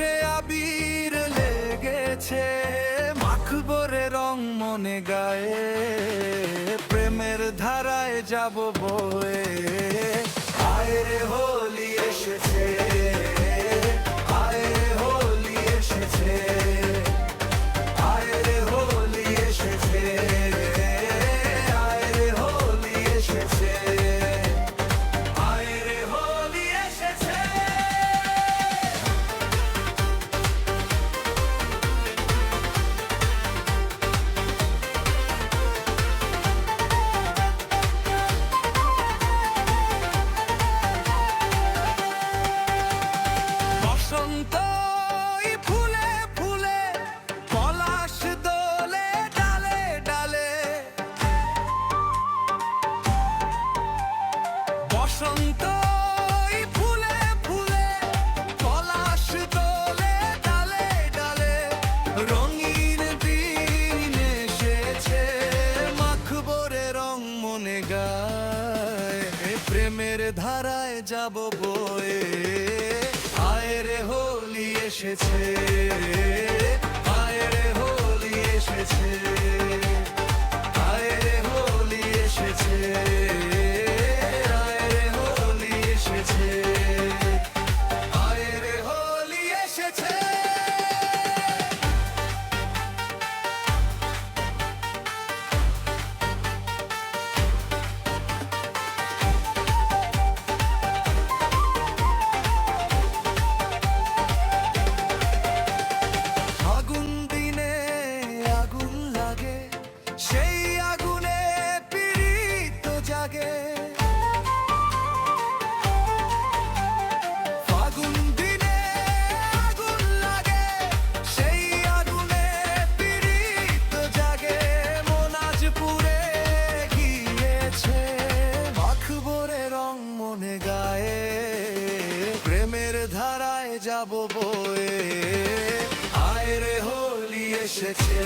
সিঁদুরে আবির লেগেছে, মাখবো রে রং মনে গায়ে, প্রেমের ধারায় যাব বয়ে। আয় রে হোলি এসেছে, আয় রে হোলি এসেছে, আয় রে হোলি এসেছে, আয় রে হোলি এসেছে, আয় রে হোলি এসেছে। বসন্ত ফুলে ফুলে, পলাশ দোলে ডালে ডালে, বসন্ত ফুলে ফুলে, পলাশ দোলে ডালে ডালে, রঙিন দিন এসেছে, মাখবো রে রং মনে গায়, প্রেমের ধারায় যাব বয়ে। আয় রে হোলি এসেছে, আয় রে হোলি এসেছে, আয় রে হোলি এসেছে, আয় রে হোলি এসেছে, আয় রে হোলি এসেছে। আগুন দিনে আগুন লাগে, সেই আগুনে পীড়িত জাগে, ফাগুন দিনে আগুন লাগে, সেই আগুনে পীড়িত জাগে, মন আজ পুড়ে গিয়েছে, মাখবো রে রং মনে গায়ে, প্রেমের ধারায় যাব বয়ে। আয় রে হোলি এসেছে।